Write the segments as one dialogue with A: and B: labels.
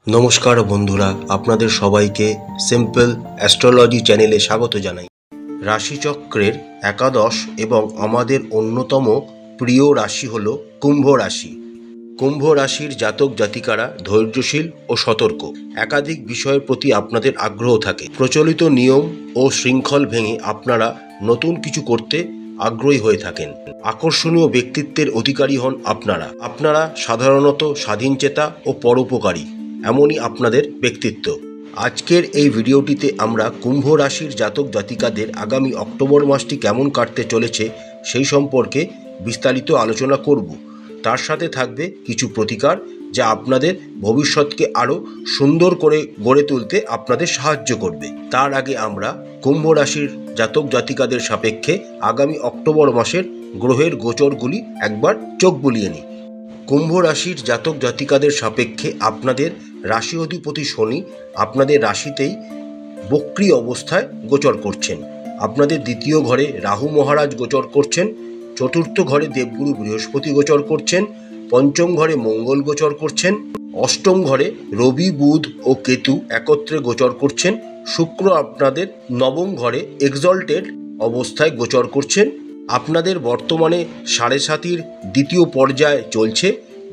A: নমস্কার বন্ধুরা, আপনাদের সবাইকে সিম্পল অ্যাস্ট্রোলজি চ্যানেলে স্বাগত জানাই। রাশিচক্রের একাদশ এবং আমাদের অন্যতম প্রিয় রাশি হল কুম্ভ রাশি। কুম্ভ রাশির জাতক জাতিকারা ধৈর্যশীল ও সতর্ক। একাধিক বিষয়ের প্রতি আপনাদের আগ্রহ থাকে। প্রচলিত নিয়ম ও শৃঙ্খল ভেঙে আপনারা নতুন কিছু করতে আগ্রহী হয়ে থাকেন। আকর্ষণীয় ব্যক্তিত্বের অধিকারী হন আপনারা সাধারণত স্বাধীনচেতা ও পরোপকারী, এমনই আপনাদের ব্যক্তিত্ব। আজকের এই ভিডিওটিতে আমরা কুম্ভ রাশির জাতক জাতিকাদের আগামী অক্টোবর মাসটি কেমন কাটতে চলেছে সেই সম্পর্কে বিস্তারিত আলোচনা করব। তার সাথে থাকবে কিছু প্রতিকার যা আপনাদের ভবিষ্যৎকে আরও সুন্দর করে গড়ে তুলতে আপনাদের সাহায্য করবে। তার আগে আমরা কুম্ভ রাশির জাতক জাতিকাদের সাপেক্ষে আগামী অক্টোবর মাসের গ্রহের গোচরগুলি একবার চোখ বুলিয়ে নিই। কুম্ভ রাশির জাতক জাতিকাদের সাপেক্ষে আপনাদের রাশি অধিপতি শনি আপনাদের রাশিতেই বক্রী অবস্থায় গোচর করছেন। আপনাদের দ্বিতীয় ঘরে রাহু মহারাজ গোচর করছেন, চতুর্থ ঘরে দেবগুরু বৃহস্পতি গোচর করছেন, পঞ্চম ঘরে মঙ্গল গোচর করছেন, অষ্টম ঘরে রবি বুধ ও কেতু একত্রে গোচর করছেন, শুক্র আপনাদের নবম ঘরে এক্সল্টেড অবস্থায় গোচর করছেন। আপনাদের বর্তমানে সাড়ে সাতির দ্বিতীয় পর্যায় চলছে,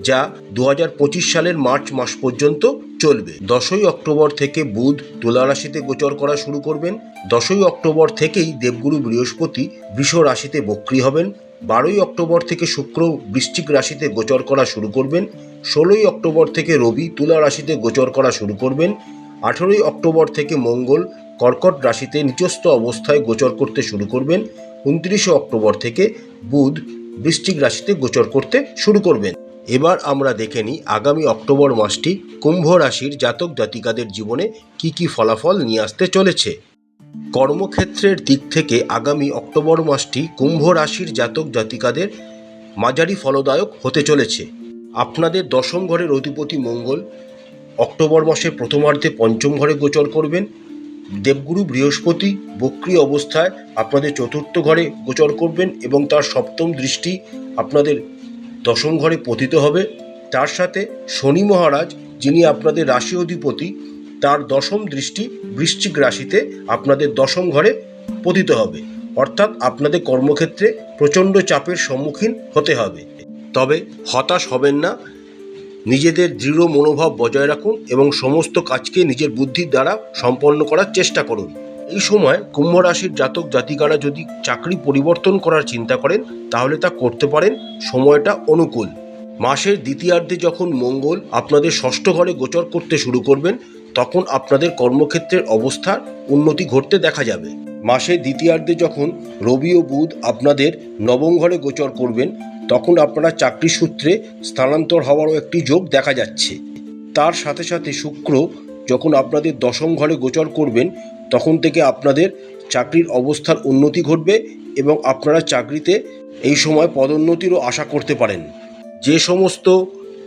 A: যা 2025 সালের মার্চ মাস পর্যন্ত চলবে। 10ই অক্টোবর থেকে বুধ তুলা রাশিতে গোচর করা শুরু করবেন। 10ই অক্টোবর থেকেই দেবগুরু বৃহস্পতি বৃষ রাশিতে বক্রী হবেন। 12ই অক্টোবর থেকে শুক্র বৃশ্চিক রাশিতে গোচর করা শুরু করবেন। 16ই অক্টোবর থেকে রবি তুলা রাশিতে গোচর করা শুরু করবেন। 18ই অক্টোবর থেকে মঙ্গল কর্কট রাশিতে নিচস্থ অবস্থায় গোচর করতে শুরু করবেন। 29শে অক্টোবর থেকে বুধ বৃশ্চিক রাশিতে গোচর করতে শুরু করবেন। এবার আমরা দেখে নিই আগামী অক্টোবর মাসটি কুম্ভ রাশির জাতক জাতিকাদের জীবনে কি কি ফলাফল নিয়ে আসতে চলেছে। কর্মক্ষেত্রের দিক থেকে আগামী অক্টোবর মাসটি কুম্ভ রাশির জাতক জাতিকাদের মাঝারি ফলদায়ক হতে চলেছে। আপনাদের দশম ঘরের অধিপতি মঙ্গল অক্টোবর মাসের প্রথমার্ধে পঞ্চম ঘরে গোচর করবেন। দেবগুরু বৃহস্পতি বক্রী অবস্থায় আপনাদের চতুর্থ ঘরে গোচর করবেন এবং তার সপ্তম দৃষ্টি আপনাদের দশম ঘরে পতিত হবে। তার সাথে শনি মহারাজ, যিনি আপনাদের রাশি অধিপতি, তার দশম দৃষ্টি বৃশ্চিক রাশিতে আপনাদের দশম ঘরে পতিত হবে। অর্থাৎ আপনাদের কর্মক্ষেত্রে প্রচণ্ড চাপের সম্মুখীন হতে হবে। তবে হতাশ হবেন না, নিজেদের দৃঢ় মনোভাব বজায় রাখুন এবং সমস্ত কাজকে নিজের বুদ্ধির দ্বারা সম্পন্ন করার চেষ্টা করুন। এই সময় কুম্ভ রাশির জাতক জাতিকারা যদি চাকরি পরিবর্তন করার চিন্তা করেন তাহলে তা করতে পারেন, সময়টা অনুকূল। মাসের দ্বিতীয়ার্ধে যখন মঙ্গল আপনাদের ষষ্ঠ ঘরে গোচর করতে শুরু করবেন তখন আপনাদের কর্মক্ষেত্রের অবস্থার উন্নতি ঘটতে দেখা যাবে। মাসের দ্বিতীয়ার্ধে যখন রবি ও বুধ আপনাদের নবম ঘরে গোচর করবেন তখন আপনারা চাকরি সূত্রে স্থানান্তর হওয়ারও একটি যোগ দেখা যাচ্ছে। তার সাথে সাথে শুক্র যখন আপনাদের দশম ঘরে গোচর করবেন তখন থেকে আপনাদের চাকরির অবস্থার উন্নতি ঘটবে এবং আপনারা চাকরিতে এই সময় পদোন্নতিরও আশা করতে পারেন। যে সমস্ত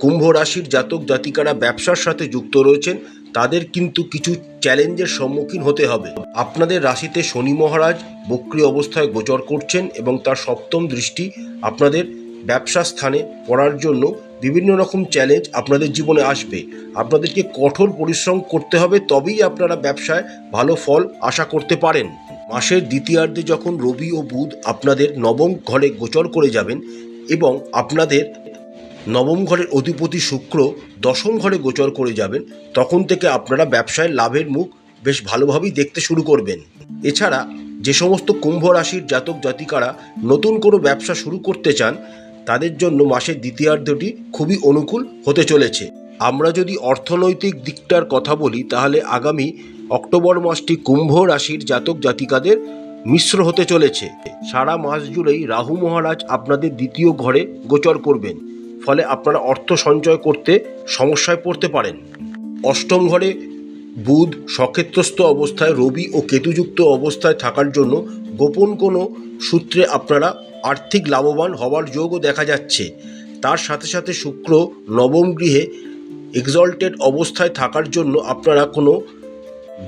A: কুম্ভ রাশির জাতক জাতিকারা ব্যবসার সাথে যুক্ত রয়েছেন তাদের কিন্তু কিছু চ্যালেঞ্জের সম্মুখীন হতে হবে। আপনাদের রাশিতে শনি মহারাজ বক্রী অবস্থায় গোচর করছেন এবং তার সপ্তম দৃষ্টি আপনাদের ব্যবসা স্থানে পড়ার জন্য বিভিন্ন রকম চ্যালেঞ্জ আপনাদের জীবনে আসবে। আপনাদেরকে কঠোর পরিশ্রম করতে হবে, তবেই আপনারা ব্যবসায় ভালো ফল আশা করতে পারেন। মাসের দ্বিতীয়ার্ধে যখন রবি ও বুধ আপনাদের নবম ঘরে গোচর করে যাবেন এবং আপনাদের নবম ঘরের অধিপতি শুক্র দশম ঘরে গোচর করে যাবেন তখন থেকে আপনারা ব্যবসায় লাভের মুখ বেশ ভালোভাবেই দেখতে শুরু করবেন। এছাড়া যে সমস্ত কুম্ভ রাশির জাতক জাতিকারা নতুন কোনো ব্যবসা শুরু করতে চান তাদের জন্য মাসের দ্বিতীয়ার্ধটি খুবই অনুকূল হতে চলেছে। আমরা যদি অর্থনৈতিক দিকটার কথা বলি তাহলে আগামী অক্টোবর মাসটি কুম্ভ রাশির জাতক জাতিকাদের মিশ্র হতে চলেছে। সারা মাস জুড়েই রাহু মহারাজ আপনাদের দ্বিতীয় ঘরে গোচর করবেন, ফলে আপনারা অর্থ সঞ্চয় করতে সমস্যায় পড়তে পারেন। অষ্টম ঘরে বুধ সক্ষেত্রস্থ অবস্থায় রবি ও কেতুযুক্ত অবস্থায় থাকার জন্য গোপন কোনো সূত্রে আপনারা আর্থিক লাভবান হওয়ার যোগও দেখা যাচ্ছে। তার সাথে সাথে শুক্র নবম গৃহে এক্সল্টেড অবস্থায় থাকার জন্য আপনারা কোনো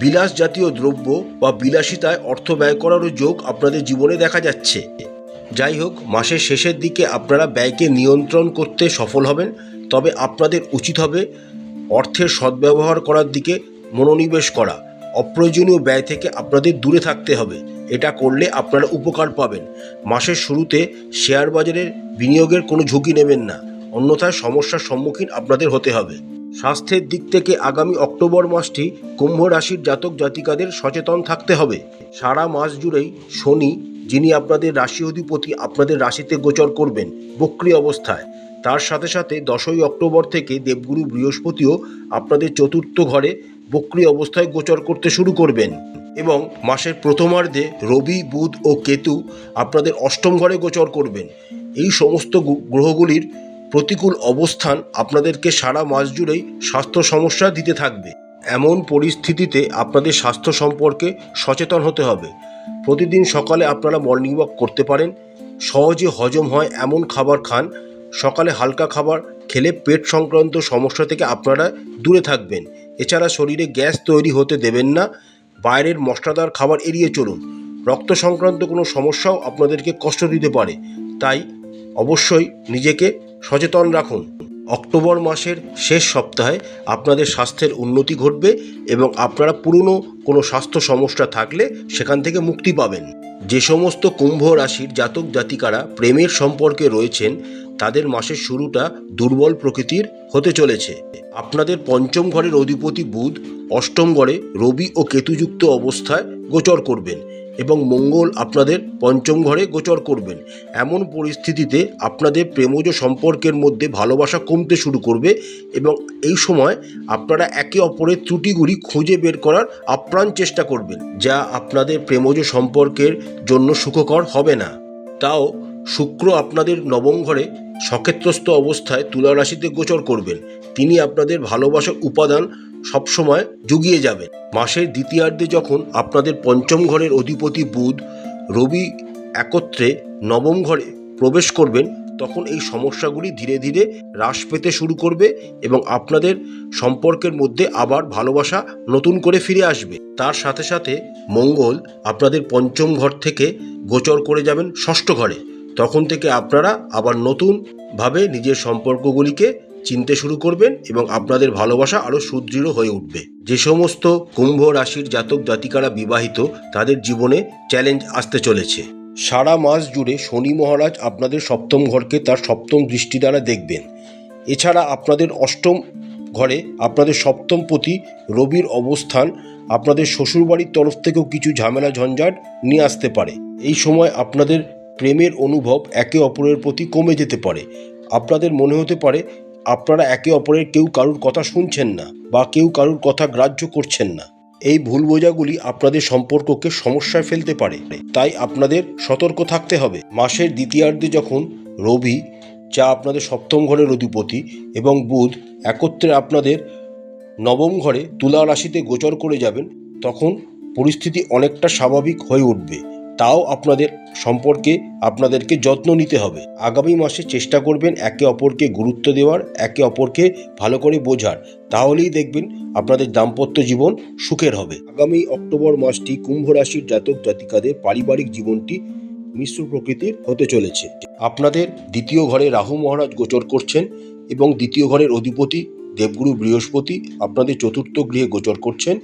A: বিলাস জাতীয় দ্রব্য বা বিলাসিতায় অর্থ ব্যয় করারও যোগ আপনাদের জীবনে দেখা যাচ্ছে। যাই হোক, মাসের শেষের দিকে আপনারা ব্যয়কে নিয়ন্ত্রণ করতে সফল হবেন, তবে আপনাদের উচিত হবে অর্থের সদ্ব্যবহার করার দিকে মনোনিবেশ করা। অপ্রয়োজনীয় ব্যয় থেকে আপনাদের দূরে থাকতে হবে। এটা করলে আপনারা উপকার পাবেন। মাসের শুরুতে শেয়ার বাজারের বিনিয়োগের কোনো ঝুঁকি নেবেন না, অন্যথায় সমস্যার সম্মুখীন আপনাদের হতে হবে। স্বাস্থ্যের দিক থেকে আগামী অক্টোবর মাসটি কুম্ভ রাশির জাতক জাতিকাদের সচেতন থাকতে হবে। সারা মাস জুড়েই শনি, যিনি আপনাদের রাশি অধিপতি, আপনাদের রাশিতে গোচর করবেন বক্রী অবস্থায়। তার সাথে সাথে 10ই অক্টোবর থেকে দেবগুরু বৃহস্পতিও আপনাদের চতুর্থ ঘরে বক্রী অবস্থায় গোচর করতে শুরু করবেন এবং মাসের প্রথমার্ধে রবি, বুধ ও কেতু আপনাদের অষ্টম ঘরে গোচর করবেন। এই সমস্ত গ্রহগুলির প্রতিকূল অবস্থান আপনাদেরকে সারা মাস জুড়েই স্বাস্থ্য সমস্যা দিতে থাকবে। এমন পরিস্থিতিতে আপনাদের স্বাস্থ্য সম্পর্কে সচেতন হতে হবে। প্রতিদিন সকালে আপনারা মর্নিং ওয়াক করতে পারেন। সহজে হজম হয় এমন খাবার খান। সকালে হালকা খাবার খেলে পেট সংক্রান্ত সমস্যা থেকে আপনারা দূরে থাকবেন। এছাড়া শরীরে গ্যাস তৈরি হতে দেবেন না। বাইরের মশলাদার খাবার এড়িয়ে চলুন। রক্ত সংক্রান্ত কোনো সমস্যাও আপনাদেরকে কষ্ট দিতে পারে, তাই অবশ্যই নিজেকে সচেতন রাখুন। অক্টোবর মাসের শেষ সপ্তাহে আপনাদের স্বাস্থ্যের উন্নতি ঘটবে এবং আপনারা পুরনো কোনো স্বাস্থ্য সমস্যা থাকলে সেখান থেকে মুক্তি পাবেন। যে সমস্ত কুম্ভ রাশির জাতক জাতিকারা প্রেমের সম্পর্কে রয়েছেন তাদের মাসের শুরুটা দুর্বল প্রকৃতির হতে চলেছে। আপনাদের পঞ্চম ঘরের অধিপতি বুধ অষ্টম ঘরে রবি ও কেতুযুক্ত অবস্থায় গোচর করবেন এবং মঙ্গল আপনাদের পঞ্চম ঘরে গোচর করবেন। এমন পরিস্থিতিতে আপনাদের প্রেমজ সম্পর্কের মধ্যে ভালোবাসা কমতে শুরু করবে এবং এই সময় আপনারা একে অপরের ত্রুটিগুলি খুঁজে বের করার আপ্রাণ চেষ্টা করবেন, যা আপনাদের প্রেমজ সম্পর্কের জন্য সুখকর হবে না। তাও শুক্র আপনাদের নবম ঘরে সক্ষেত্রস্থ অবস্থায় তুলা রাশিতে গোচর করবেন। তিনি আপনাদের ভালোবাসার উপাদান সবসময় জুগিয়ে যাবেন। মাসের দ্বিতীয়ার্ধে যখন আপনাদের পঞ্চম ঘরের অধিপতি বুধ, রবি একত্রে নবম ঘরে প্রবেশ করবেন তখন এই সমস্যাগুলি ধীরে ধীরে হ্রাস পেতে শুরু করবে এবং আপনাদের সম্পর্কের মধ্যে আবার ভালোবাসা নতুন করে ফিরে আসবে। তার সাথে সাথে মঙ্গল আপনাদের পঞ্চম ঘর থেকে গোচর করে যাবেন ষষ্ঠ ঘরে। তখন থেকে আপনারা আবার নতুনভাবে নিজের সম্পর্কগুলিকে চিনতে শুরু করবেন এবং আপনাদের ভালোবাসা আরও সুদৃঢ় হয়ে উঠবে। যে সমস্ত কুম্ভ রাশির জাতক জাতিকারা বিবাহিত তাদের জীবনে চ্যালেঞ্জ আসতে চলেছে। সারা মাস জুড়ে শনি মহারাজ আপনাদের সপ্তম ঘরকে তার সপ্তম দৃষ্টি দ্বারা দেখবেন। এছাড়া আপনাদের অষ্টম ঘরে আপনাদের সপ্তমপতি রবির অবস্থান আপনাদের শ্বশুরবাড়ির তরফ থেকেও কিছু ঝামেলা ঝঞ্ঝাট নিয়ে আসতে পারে। এই সময় আপনাদের প্রেমের অনুভব একে অপরের প্রতি কমে যেতে পারে। আপনাদের মনে হতে পারে আপনারা একে অপরের কেউ কারুর কথা শুনছেন না বা কেউ কারুর কথা গ্রাহ্য করছেন না। এই ভুল বোঝাগুলি আপনাদের সম্পর্ককে সমস্যায় ফেলতে পারে, তাই আপনাদের সতর্ক থাকতে হবে। মাসের দ্বিতীয়ার্ধে যখন রবি, যা আপনাদের সপ্তম ঘরের অধিপতি, এবং বুধ একত্রে আপনাদের নবম ঘরে তুলা রাশিতে গোচর করে যাবেন তখন পরিস্থিতি অনেকটা স্বাভাবিক হয়ে উঠবে। তাও আপনাদের সম্পর্কে আপনাদেরকে যত্ন নিতে হবে। আগামী মাসে চেষ্টা করবেন একে অপরকে গুরুত্ব দেওয়ার, একে অপরকে ভালো করে বোঝার, তাহলেই দেখবেন আপনাদের দাম্পত্য জীবন সুখের হবে। আগামী অক্টোবর মাসটি কুম্ভ রাশির জাতক জাতিকাদের পারিবারিক জীবনটি মিশ্র প্রকৃতির হতে চলেছে। আপনাদের দ্বিতীয় ঘরে রাহু মহারাজ গোচর করছেন এবং দ্বিতীয় ঘরের অধিপতি দেবগুরু বৃহস্পতি আপনাদের চতুর্থ গৃহে গোচর করছেন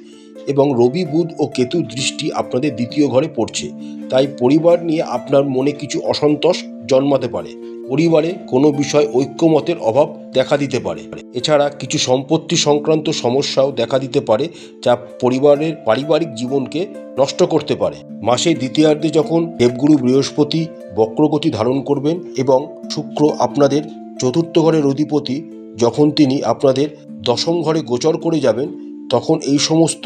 A: এবং রবি, বুধ ও কেতু দৃষ্টি আপনাদের দ্বিতীয় ঘরে পড়ছে। তাই পরিবার নিয়ে আপনার মনে কিছু অসন্তোষ জন্মাতে পারে। পরিবারে কোনো বিষয় ঐক্যমতের অভাব দেখা দিতে পারে। এছাড়া কিছু সম্পত্তি সংক্রান্ত সমস্যাও দেখা দিতে পারে, যা পরিবারের পারিবারিক জীবনকে নষ্ট করতে পারে। মাসের দ্বিতীয়ার্ধে যখন দেবগুরু বৃহস্পতি বক্রগতি ধারণ করবেন এবং শুক্র আপনাদের চতুর্থ ঘরের অধিপতি যখন তিনি আপনাদের দশম ঘরে গোচর করে যাবেন তখন এই সমস্ত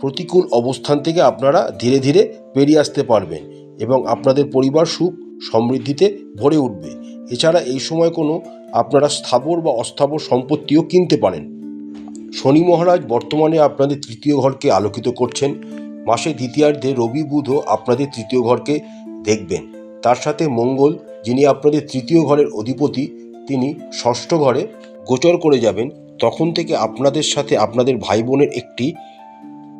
A: প্রতিকূল অবস্থান থেকে আপনারা ধীরে ধীরে বেরিয়ে আসতে পারবেন এবং আপনাদের পরিবার সুখ সমৃদ্ধিতে ভরে উঠবে। এছাড়া এই সময় কোনো আপনারা স্থাবর বা অস্থাবর সম্পত্তিও কিনতে পারেন। শনি মহারাজ বর্তমানে আপনাদের তৃতীয় ঘরকে আলোকিত করছেন। মাসের দ্বিতীয়ার্ধে রবি, বুধও আপনাদের তৃতীয় ঘরকে দেখবেন। তার সাথে মঙ্গল, যিনি আপনাদের তৃতীয় ঘরের অধিপতি, তিনি ষষ্ঠ ঘরে গোচর করে যাবেন। তখন থেকে আপনাদের সাথে আপনাদের ভাই বোনের একটি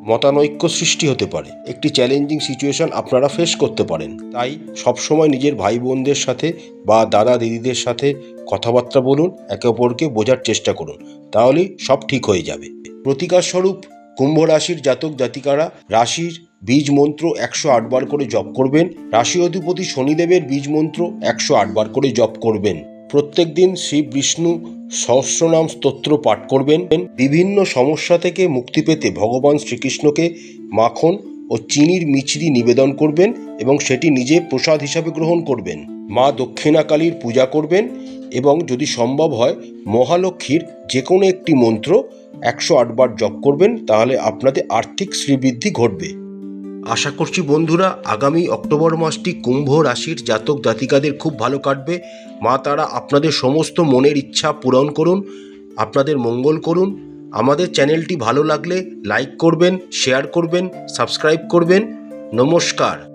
A: মতানৈক্য সৃষ্টি হতে পারে, একটি চ্যালেঞ্জিং সিচুয়েশন আপনারা ফেস করতে পারেন। তাই সবসময় নিজের ভাই বোনদের সাথে বা দাদা দিদিদের সাথে কথাবার্তা বলুন, একে অপরকে বোঝার চেষ্টা করুন, তাহলেই সব ঠিক হয়ে যাবে। প্রতিকার স্বরূপ কুম্ভ রাশির জাতক জাতিকারা রাশির বীজ মন্ত্র 108 বার করে জপ করবেন। রাশি অধিপতি শনিদেবের বীজ মন্ত্র 108 বার করে জপ করবেন। প্রত্যেক দিন শিব বিষ্ণু সহস্রনাম স্তোত্র পাঠ করবেন। বিভিন্ন সমস্যা থেকে মুক্তি পেতে ভগবান শ্রীকৃষ্ণকে মাখন ও চিনির মিছরি নিবেদন করবেন এবং সেটি নিজে প্রসাদ হিসাবে গ্রহণ করবেন। মা দক্ষিণাকালীর পূজা করবেন এবং যদি সম্ভব হয় মহালক্ষ্মীর যে কোনো একটি মন্ত্র 108 বার জপ করবেন, তাহলে আপনাদের আর্থিক শ্রীবৃদ্ধি ঘটবে। আশা করছি বন্ধুরা আগামী অক্টোবর মাসটি কুম্ভ রাশির জাতক জাতিকাদের খুব ভালো কাটবে। মা তারা আপনাদের সমস্ত মনের ইচ্ছা পূরণ করুন, আপনাদের মঙ্গল করুন। আমাদের চ্যানেলটি ভালো লাগলে লাইক করবেন, শেয়ার করবেন, সাবস্ক্রাইব করবেন। নমস্কার।